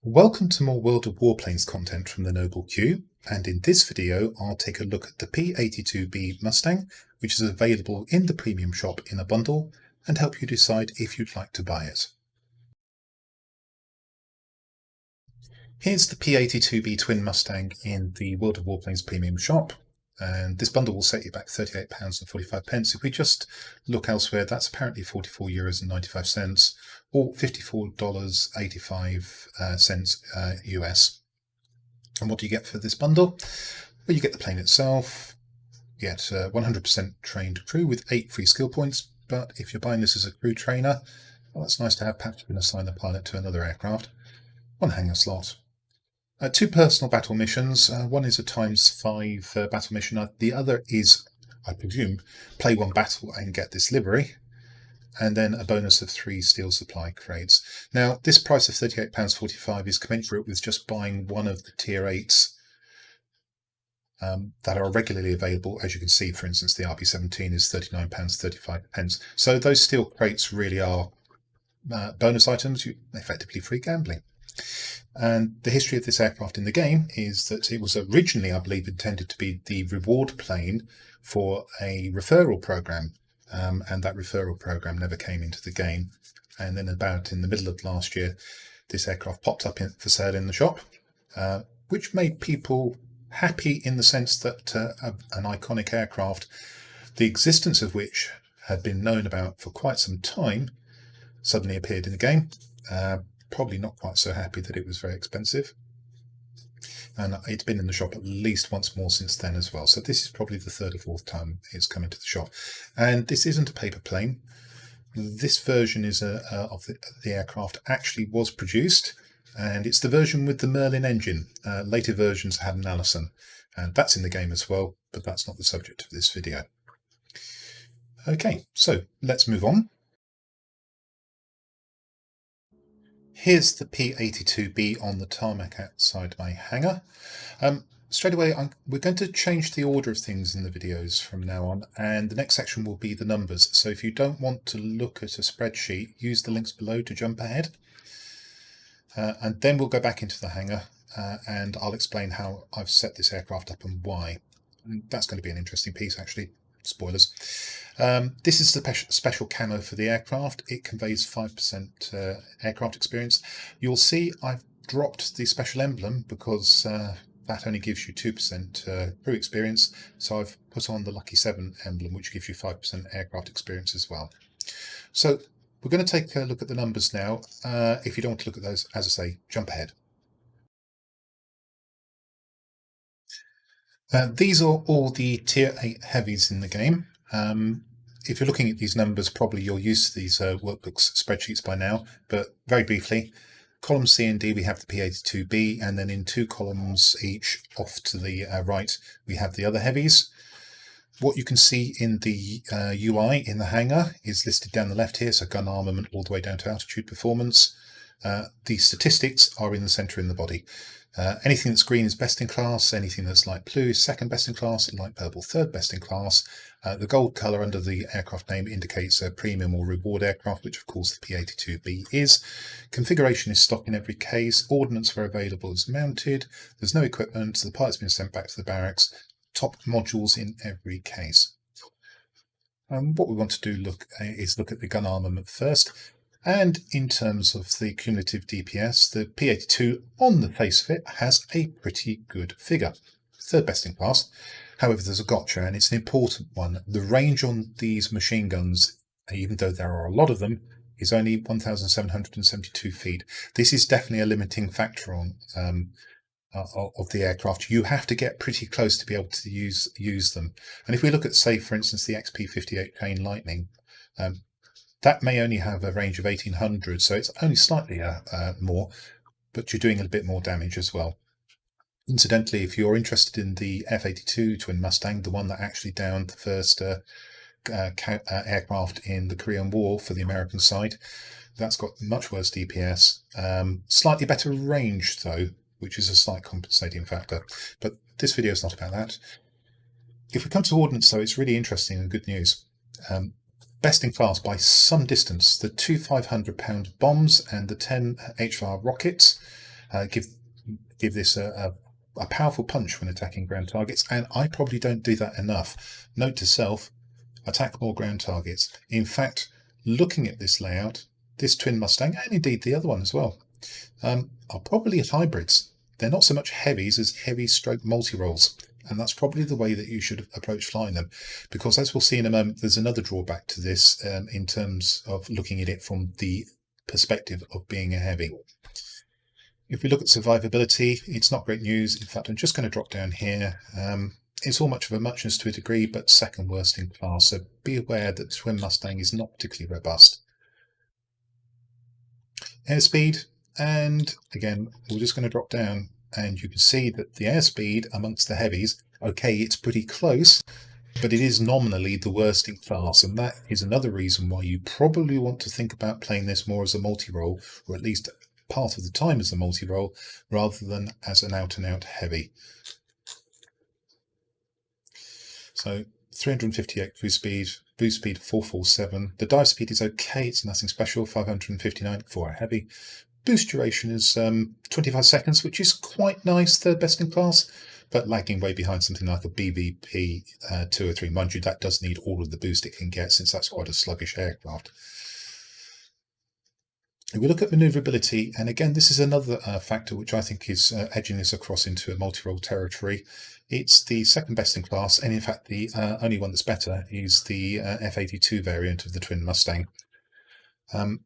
Welcome to more World of Warplanes content from the Noble Queue, and in this video I'll take a look at the P-82B Mustang, which is available in the premium shop in a bundle, and help you decide if you'd like to buy it. Here's the P-82B Twin Mustang in the World of Warplanes premium shop, and this bundle will set you back £38.45. If we just look elsewhere, that's apparently €44.95 or $54.85 US. And what do you get for this bundle? Well, you get the plane itself, you get 100% trained crew with 8 free skill points, but if you're buying this as a crew trainer, well, that's nice to have. Perhaps you can assign the pilot to another aircraft. 1 hangar slot. 2 personal battle missions. One is a ×5 battle mission. The other is, I presume, play 1 battle and get this livery. And then a bonus of 3 steel supply crates. Now, this price of £38.45 is commensurate with just buying one of the Tier 8s that are regularly available. As you can see, for instance, the RP17 is £39.35. So those steel crates really are bonus items, effectively free gambling. And the history of this aircraft in the game is that it was originally, I believe, intended to be the reward plane for a referral program, and that referral program never came into the game. And then about in the middle of last year, this aircraft popped up for sale in the shop, which made people happy in the sense that an iconic aircraft, the existence of which had been known about for quite some time, suddenly appeared in the game. Probably not quite so happy that it was very expensive, and it's been in the shop at least once more since then as well. So this is probably the 3rd or 4th time it's come into the shop. And this isn't a paper plane. This version is of the aircraft actually was produced, and it's the version with the Merlin engine. Later versions had an Allison, and that's in the game as well, but that's not the subject of this video. Okay, so let's move on. Here's the P-82B on the tarmac outside my hangar. Straight away, we're going to change the order of things in the videos from now on, and the next section will be the numbers. So if you don't want to look at a spreadsheet, use the links below to jump ahead. And then we'll go back into the hangar, and I'll explain how I've set this aircraft up and why. And that's going to be an interesting piece, actually. Spoilers. This is the special camo for the aircraft. It conveys 5% aircraft experience. You'll see I've dropped the special emblem because that only gives you 2% crew experience. So I've put on the Lucky 7 emblem, which gives you 5% aircraft experience as well. So we're going to take a look at the numbers now. If you don't want to look at those, as I say, jump ahead. These are all the Tier 8 heavies in the game. If you're looking at these numbers, probably you're used to these workbooks spreadsheets by now, but very briefly, column C and D we have the P-82B, and then in 2 columns each off to the right we have the other heavies. What you can see in the UI in the hangar is listed down the left here, so gun armament all the way down to altitude performance. The statistics are in the centre in the body. Anything that's green is best in class, anything that's light blue is second best in class, and light purple third best in class. The gold colour under the aircraft name indicates a premium or reward aircraft, which of course the P-82B is. Configuration is stock in every case. Ordnance where available is mounted. There's no equipment, so the pilot's been sent back to the barracks. Top modules in every case. What we want to do is look at the gun armament first. And in terms of the cumulative DPS, the P-82 on the face of it has a pretty good figure. 3rd best in class. However, there's a gotcha, and it's an important one. The range on these machine guns, even though there are a lot of them, is only 1,772 feet. This is definitely a limiting factor on of the aircraft. You have to get pretty close to be able to use them. And if we look at, say, for instance, the XP-58 Crane Lightning, that may only have a range of 1,800, so it's only slightly more, but you're doing a bit more damage as well. Incidentally, if you're interested in the F-82 Twin Mustang, the one that actually downed the first aircraft in the Korean War for the American side, that's got much worse DPS, slightly better range though, which is a slight compensating factor. But this video is not about that. If we come to ordnance though, it's really interesting and good news. Best in class by some distance, the 2 500-pound bombs and the 10 HVAR rockets. give this a powerful punch when attacking ground targets, and I probably don't do that enough. Note to self, attack more ground targets. In fact, looking at this layout, this Twin Mustang, and indeed the other one as well, are probably hybrids. They're not so much heavies as heavy stroke multi-rolls, and that's probably the way that you should approach flying them, because as we'll see in a moment, there's another drawback to this in terms of looking at it from the perspective of being a heavy. If we look at survivability, it's not great news. In fact, I'm just going to drop down here. It's all much of a muchness to a degree, but second worst in class, so be aware that the Twin Mustang is not particularly robust. Airspeed, and again, we're just going to drop down, and you can see that the airspeed amongst the heavies, okay, it's pretty close, but it is nominally the worst in class, and that is another reason why you probably want to think about playing this more as a multi-role, or at least part of the time as a multi-role, rather than as an out-and-out heavy. So 358 boost speed 447. The dive speed is okay, it's nothing special, 559 for a heavy. Boost duration is 25 seconds, which is quite nice, third best in class, but lagging way behind something like a BVP 203. Mind you, that does need all of the boost it can get, since that's quite a sluggish aircraft. If we look at manoeuvrability, and again, this is another factor which I think is edging this across into a multi-role territory. It's the second best in class, and in fact the only one that's better is the F-82 variant of the Twin Mustang.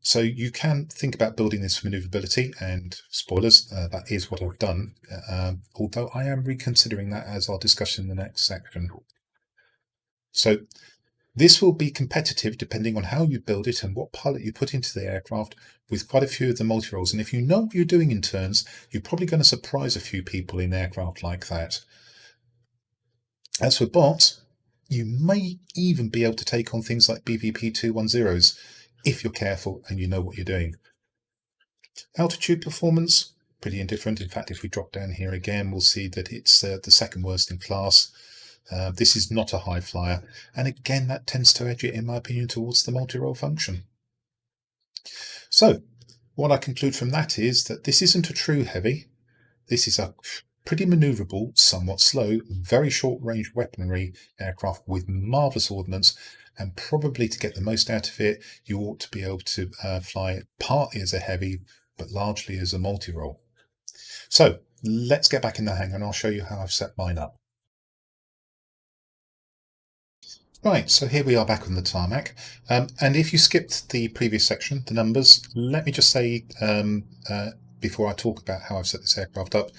So you can think about building this for manoeuvrability, and spoilers, that is what I've done, although I am reconsidering that as I'll discuss in the next section. So this will be competitive depending on how you build it and what pilot you put into the aircraft, with quite a few of the multi-roles. And if you know what you're doing in turns, you're probably going to surprise a few people in aircraft like that. As for bots, you may even be able to take on things like BVP 210s if you're careful and you know what you're doing. Altitude performance, pretty indifferent. In fact, if we drop down here again, we'll see that it's the second worst in class. This is not a high flyer, and again that tends to edge it, in my opinion, towards the multi-role function. So what I conclude from that is that this isn't a true heavy. This is a pretty manoeuvrable, somewhat slow, very short range weaponry aircraft with marvellous ordnance, and probably to get the most out of it, you ought to be able to fly it partly as a heavy, but largely as a multi-role. So let's get back in the hangar and I'll show you how I've set mine up. Right, so here we are back on the tarmac, and if you skipped the previous section, the numbers, let me just say, before I talk about how I've set this aircraft up,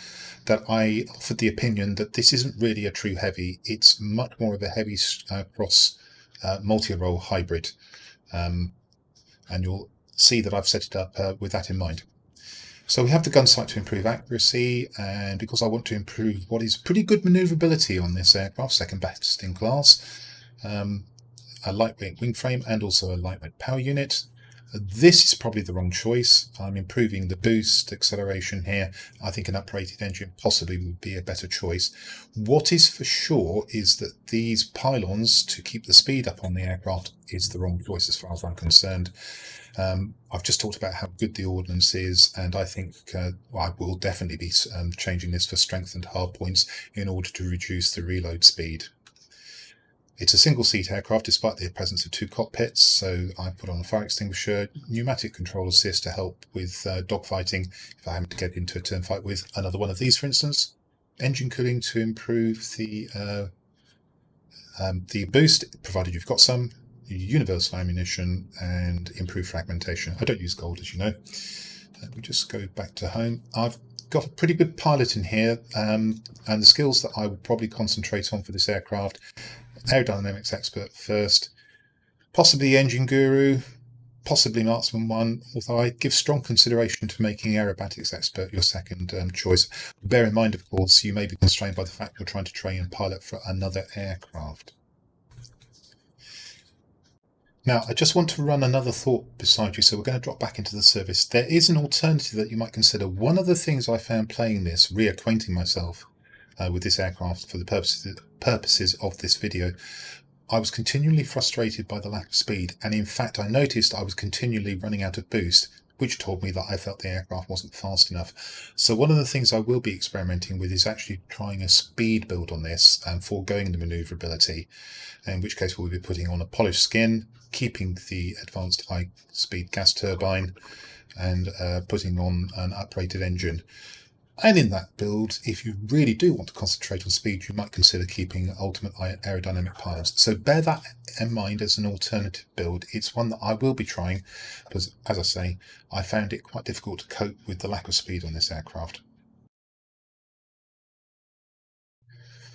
that I offered the opinion that this isn't really a true heavy, it's much more of a heavy cross multi-role hybrid, and you'll see that I've set it up with that in mind. So we have the gun sight to improve accuracy, and because I want to improve what is pretty good manoeuvrability on this aircraft, second best in class, a lightweight wing frame and also a lightweight power unit. This is probably the wrong choice. I'm improving the boost acceleration here. I think an uprated engine possibly would be a better choice. What is for sure is that these pylons to keep the speed up on the aircraft is the wrong choice as far as I'm concerned. I've just talked about how good the ordnance is, and I think I will definitely be changing this for strengthened hard points in order to reduce the reload speed. It's a single-seat aircraft despite the presence of two cockpits, so I put on a fire extinguisher, pneumatic control assist to help with dogfighting if I happen to get into a turn fight with another one of these, for instance. Engine cooling to improve the boost, provided you've got some. Universal ammunition and improved fragmentation. I don't use gold, as you know. Let me just go back to home. I've got a pretty good pilot in here, and the skills that I would probably concentrate on for this aircraft: aerodynamics expert first, possibly engine guru, possibly marksman 1, although I give strong consideration to making aerobatics expert your second choice. Bear in mind, of course, you may be constrained by the fact you're trying to train and pilot for another aircraft. Now, I just want to run another thought beside you, so we're going to drop back into the service. There is an alternative that you might consider. One of the things I found playing this, reacquainting myself with this aircraft for the purposes of this video, I was continually frustrated by the lack of speed, and in fact I noticed I was continually running out of boost. which told me that I felt the aircraft wasn't fast enough. So one of the things I will be experimenting with is actually trying a speed build on this and foregoing the manoeuvrability, in which case we'll be putting on a polished skin, keeping the advanced high-speed gas turbine, and putting on an uprated engine. And in that build, if you really do want to concentrate on speed, you might consider keeping ultimate aerodynamic piles. So bear that in mind as an alternative build. It's one that I will be trying because, as I say, I found it quite difficult to cope with the lack of speed on this aircraft.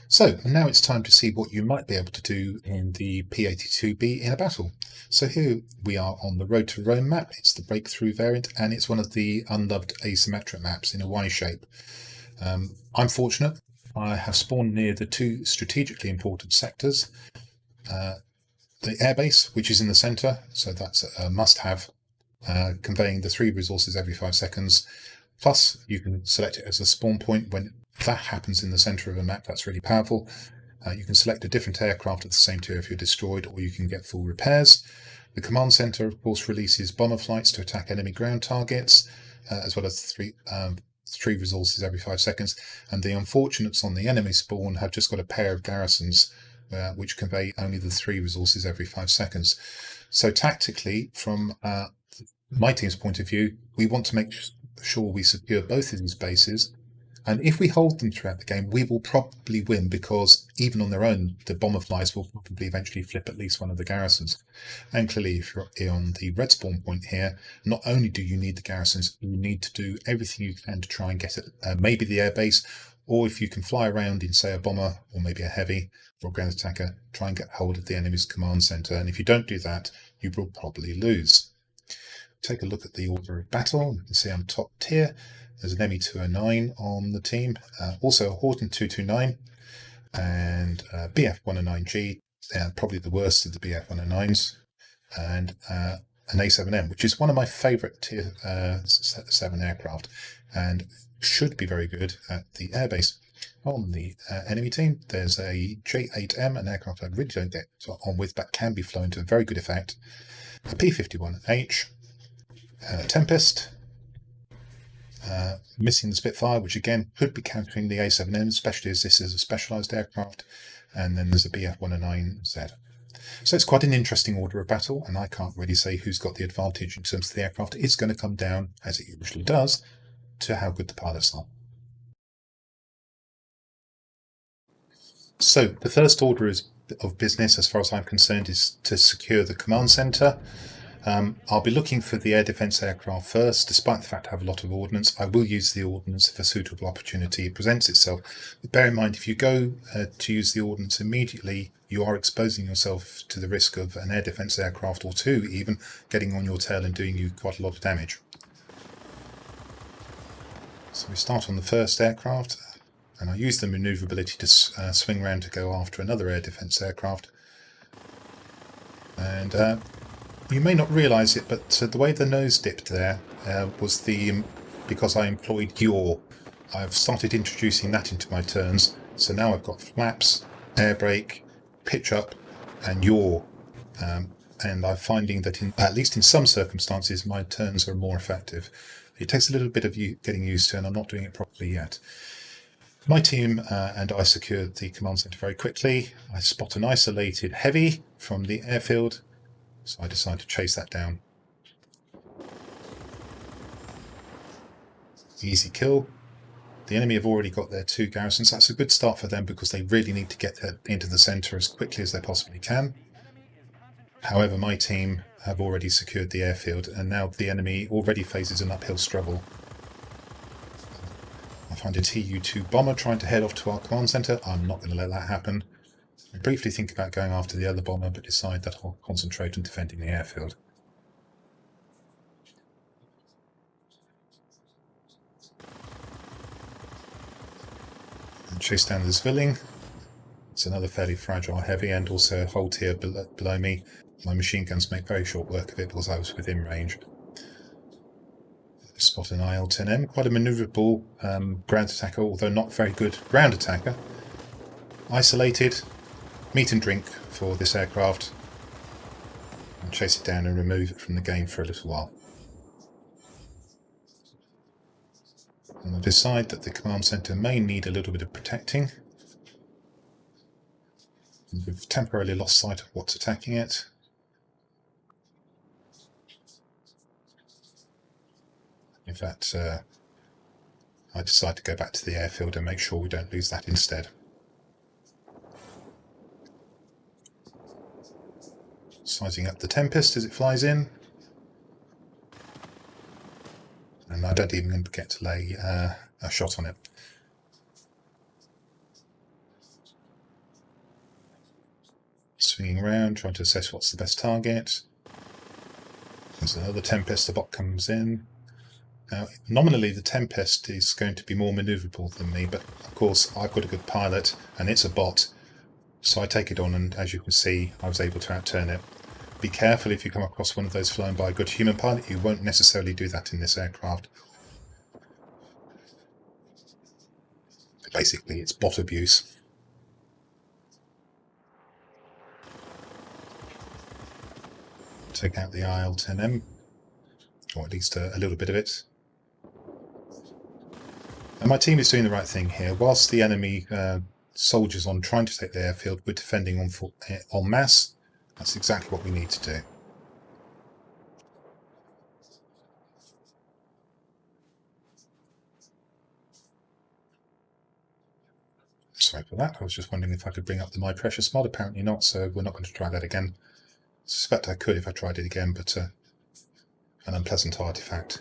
So now it's time to see what you might be able to do in the P-82B in a battle. So here we are on the Road to Rome map. It's the breakthrough variant, and it's one of the unloved asymmetric maps in a Y shape. I'm fortunate. I have spawned near the two strategically important sectors. The airbase, which is in the centre, so that's a must-have, conveying the 3 resources every 5 seconds. Plus, you can select it as a spawn point when that happens in the centre of a map. That's really powerful. You can select a different aircraft at the same tier if you're destroyed, or you can get full repairs. The command centre, of course, releases bomber flights to attack enemy ground targets, as well as 3 resources every 5 seconds. And the unfortunates on the enemy spawn have just got a pair of garrisons, which convey only the 3 resources every 5 seconds. So tactically, from my team's point of view, we want to make sure we secure both of these bases. And if we hold them throughout the game, we will probably win, because even on their own, the bomber flies will probably eventually flip at least one of the garrisons. And clearly, if you're on the red spawn point here, not only do you need the garrisons, you need to do everything you can to try and get it, maybe the airbase, or if you can fly around in, say, a bomber or maybe a heavy or a ground attacker, try and get hold of the enemy's command centre. And if you don't do that, you will probably lose. Take a look at the order of battle. You can see I'm top tier. There's an ME-209 on the team, also a Horton 229 and BF-109G, probably the worst of the BF-109s, and an A7M, which is one of my favourite Tier 7 aircraft and should be very good at the airbase. On the enemy team, there's a J8M, an aircraft I really don't get on with, but can be flown to very good effect, a P-51H, Tempest, missing the Spitfire, which again could be countering the A7M, especially as this is a specialised aircraft, and then there's a BF-109Z. So it's quite an interesting order of battle, and I can't really say who's got the advantage in terms of the aircraft. It's going to come down, as it usually does, to how good the pilots are. So the first order of business, as far as I'm concerned, is to secure the command centre. I'll be looking for the air defence aircraft first. Despite the fact I have a lot of ordnance, I will use the ordnance if a suitable opportunity presents itself. But bear in mind, if you go to use the ordnance immediately, you are exposing yourself to the risk of an air defence aircraft or 2 even getting on your tail and doing you quite a lot of damage. So we start on the first aircraft, and I use the manoeuvrability to swing around to go after another air defence aircraft. And you may not realise it, but the way the nose dipped there was because I employed yaw. I've started introducing that into my turns, so now I've got flaps, air brake, pitch up, and yaw. And I'm finding that, at least in some circumstances, my turns are more effective. It takes a little bit of getting used to, and I'm not doing it properly yet. My team and I secured the command centre very quickly. I spot an isolated heavy from the airfield, so I decide to chase that down. Easy kill. The enemy have already got their 2 garrisons. That's a good start for them because they really need to get into the centre as quickly as they possibly can. However, my team have already secured the airfield, and now the enemy already faces an uphill struggle. I find a Tu-2 bomber trying to head off to our command centre. I'm not going to let that happen. I briefly think about going after the other bomber, but decide that I'll concentrate on defending the airfield. And chase down the Zwilling. It's another fairly fragile heavy, and also a whole tier below me. My machine guns make very short work of it because I was within range. Spot an IL-10M, quite a manoeuvrable ground attacker, although not very good ground attacker. Isolated. Meat and drink for this aircraft, and chase it down and remove it from the game for a little while. And I decide that the command centre may need a little bit of protecting. We've temporarily lost sight of what's attacking it. In fact, I decide to go back to the airfield and make sure we don't lose that instead. Sizing up the Tempest as it flies in. And I don't even get to lay a shot on it. Swinging around, trying to assess what's the best target. There's another Tempest, the bot comes in. Now, nominally the Tempest is going to be more manoeuvrable than me, but of course I've got a good pilot and it's a bot, so I take it on, and as you can see I was able to outturn it. Be careful if you come across one of those flying by a good human pilot, you won't necessarily do that in this aircraft. Basically it's bot abuse. Take out the IL-10M, or at least a little bit of it. And my team is doing the right thing here. Whilst the enemy soldiers on trying to take the airfield, we're defending en masse. That's exactly what we need to do. Sorry for that. I was just wondering if I could bring up the My Precious mod. Apparently not, so we're not going to try that again. I suspect I could if I tried it again, but an unpleasant artifact.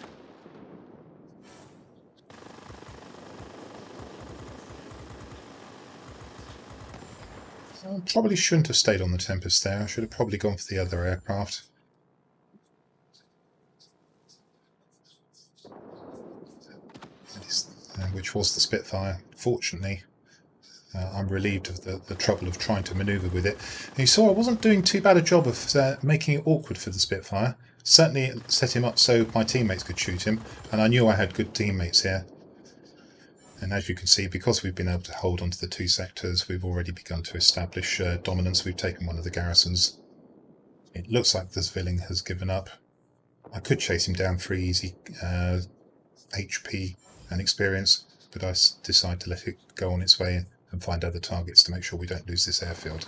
I probably shouldn't have stayed on the Tempest there. I should have probably gone for the other aircraft. Which was the Spitfire. Fortunately, I'm relieved of the trouble of trying to manoeuvre with it. And you saw I wasn't doing too bad a job of making it awkward for the Spitfire. Certainly it set him up so my teammates could shoot him, and I knew I had good teammates here. And as you can see, because we've been able to hold onto the two sectors, we've already begun to establish dominance. We've taken one of the garrisons. It looks like the Zwilling has given up. I could chase him down for easy HP and experience, but I decide to let it go on its way and find other targets to make sure we don't lose this airfield.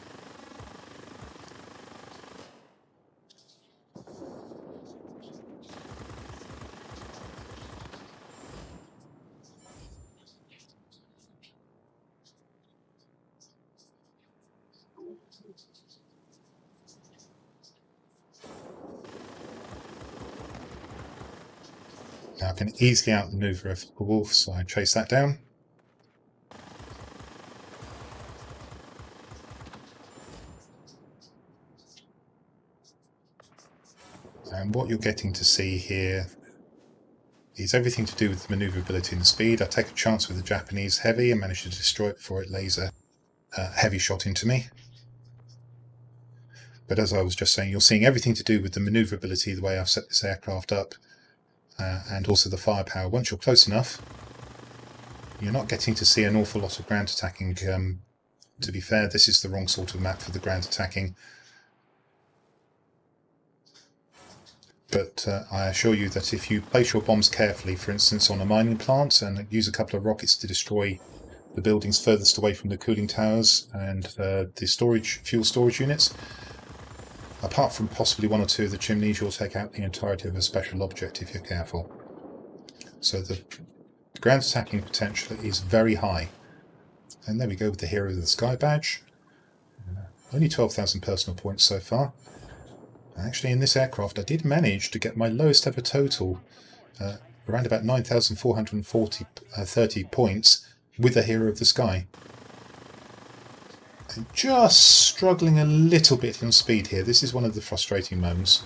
Now I can easily outmaneuver a wolf, so I chase that down. And what you're getting to see here is everything to do with the manoeuvrability and the speed. I take a chance with the Japanese heavy and manage to destroy it before it lays a heavy shot into me. But as I was just saying, you're seeing everything to do with the manoeuvrability, the way I've set this aircraft up. And also the firepower. Once you're close enough, you're not getting to see an awful lot of ground attacking. To be fair, this is the wrong sort of map for the ground attacking. But I assure you that if you place your bombs carefully, for instance on a mining plant, and use a couple of rockets to destroy the buildings furthest away from the cooling towers and the fuel storage units, apart from possibly one or two of the chimneys, you'll take out the entirety of a special object if you're careful. So the ground attacking potential is very high. And there we go with the Hero of the Sky badge. Only 12,000 personal points so far. Actually, in this aircraft, I did manage to get my lowest ever total, around about 9,430 points, with the Hero of the Sky. Just struggling a little bit in speed here. This is one of the frustrating moments.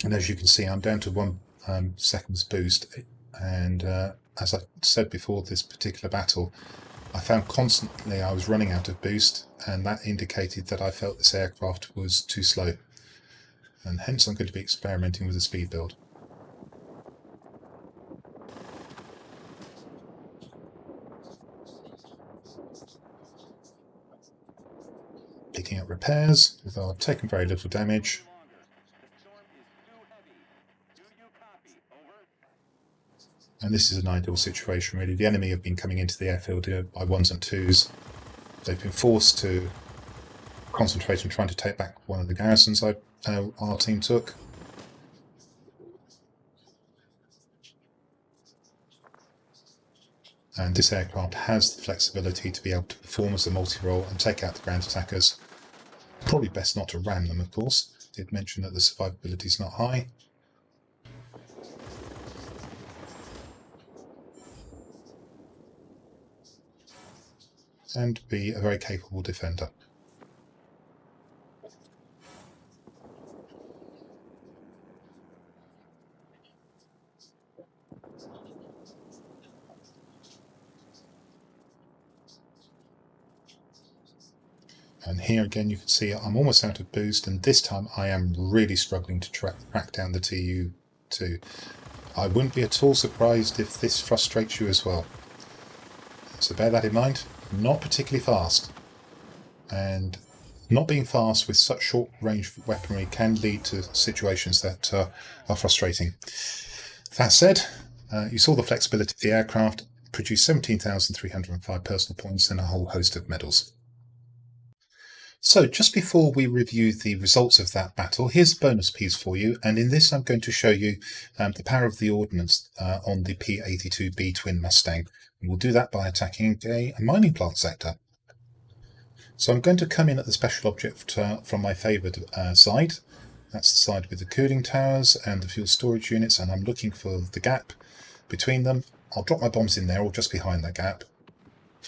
And as you can see, I'm down to 1 second's boost. And as I said before this particular battle, I found constantly I was running out of boost, and that indicated that I felt this aircraft was too slow. And hence I'm going to be experimenting with a speed build. Picking up repairs, although I've taken very little damage. And this is an ideal situation, really. The enemy have been coming into the airfield here by ones and twos. They've been forced to concentrate on trying to take back one of the garrisons our team took. And this aircraft has the flexibility to be able to perform as a multi-role and take out the ground attackers. Probably best not to ram them, of course. I did mention that the survivability is not high. And be a very capable defender. And here again you can see I'm almost out of boost, and this time I am really struggling to track down the TU2. I wouldn't be at all surprised if this frustrates you as well. So bear that in mind. Not particularly fast. And not being fast with such short range weaponry can lead to situations that are frustrating. That said, you saw the flexibility of the aircraft, produced 17,305 personal points and a whole host of medals. So just before we review the results of that battle, here's a bonus piece for you, and in this I'm going to show you the power of the ordnance on the P-82B Twin Mustang. And we'll do that by attacking a mining plant sector. So I'm going to come in at the special object from my favoured side. That's the side with the cooling towers and the fuel storage units, and I'm looking for the gap between them. I'll drop my bombs in there or just behind that gap.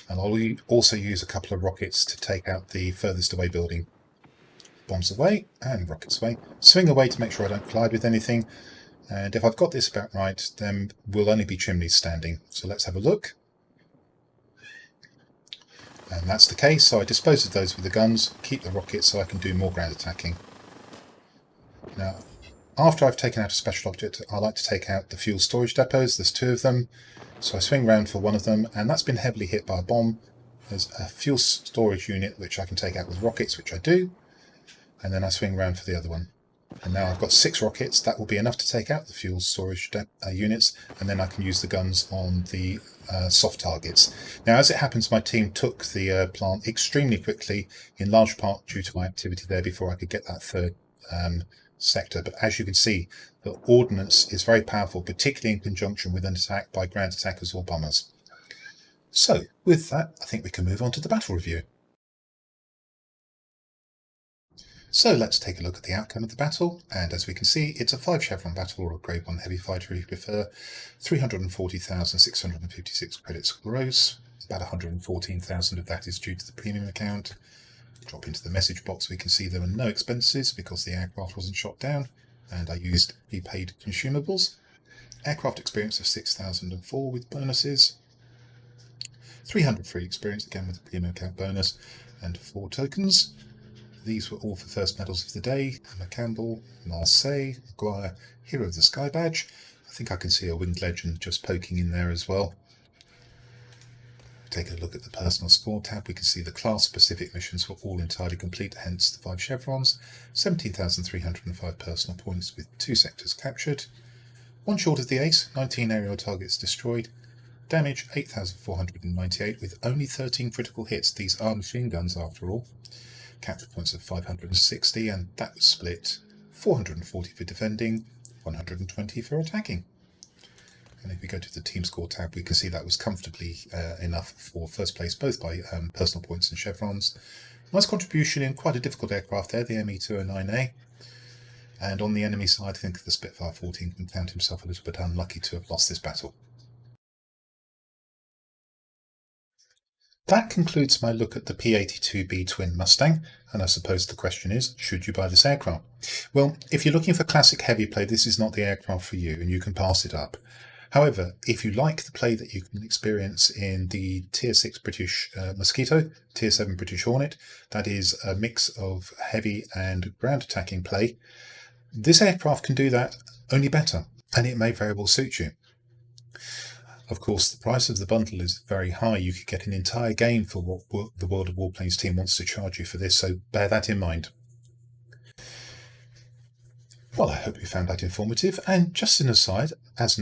And I'll also use a couple of rockets to take out the furthest away building. Bombs away and rockets away. Swing away to make sure I don't collide with anything. And if I've got this about right, then we'll only be chimneys standing. So let's have a look. And that's the case, so I dispose of those with the guns, keep the rockets so I can do more ground attacking. Now, after I've taken out a special object, I like to take out the fuel storage depots. There's two of them. So I swing round for one of them, and that's been heavily hit by a bomb. There's a fuel storage unit which I can take out with rockets, which I do, and then I swing round for the other one. And now I've got 6 rockets. That will be enough to take out the fuel storage units, and then I can use the guns on the soft targets. Now, as it happens, my team took the plant extremely quickly, in large part due to my activity there before I could get that third sector. But as you can see, the ordnance is very powerful, particularly in conjunction with an attack by ground attackers or bombers. So, with that, I think we can move on to the battle review. So let's take a look at the outcome of the battle, and as we can see, it's a 5 chevron battle, or a grade 1 heavy fighter if you prefer. 340,656 credits gross, about 114,000 of that is due to the premium account. Drop into the message box, we can see there were no expenses because the aircraft wasn't shot down, and I used prepaid consumables. Aircraft experience of 6,004 with bonuses. 300 free experience, again with the premium account bonus, and 4 tokens. These were all for first medals of the day: Emma Campbell, Marseille, Maguire, Hero of the Sky badge. I think I can see a Winged Legend just poking in there as well. Take a look at the personal score tab. We can see the class-specific missions were all entirely complete, hence the 5 chevrons. 17,305 personal points with 2 sectors captured. 1 short of the ace, 19 aerial targets destroyed. Damage 8,498 with only 13 critical hits. These are machine guns after all. Capture points of 560, and that was split 440 for defending, 120 for attacking. And if we go to the team score tab, we can see that was comfortably enough for first place, both by personal points and chevrons. Nice contribution in quite a difficult aircraft there, the ME-209A. And on the enemy side, I think the Spitfire 14 can count himself a little bit unlucky to have lost this battle. That concludes my look at the P-82B Twin Mustang, and I suppose the question is, should you buy this aircraft? Well, if you're looking for classic heavy play, this is not the aircraft for you, and you can pass it up. However, if you like the play that you can experience in the Tier 6 British Mosquito, Tier 7 British Hornet, that is a mix of heavy and ground attacking play, this aircraft can do that only better, and it may very well suit you. Of course, the price of the bundle is very high. You could get an entire game for what the World of Warplanes team wants to charge you for this, so bear that in mind. Well, I hope you found that informative. And just as an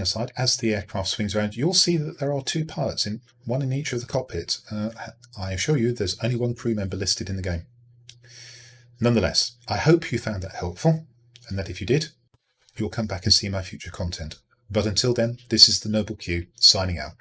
aside, as the aircraft swings around, you'll see that there are 2 pilots, one in each of the cockpits. I assure you, there's only 1 crew member listed in the game. Nonetheless, I hope you found that helpful, and that if you did, you'll come back and see my future content. But until then, this is the Noble Q, signing out.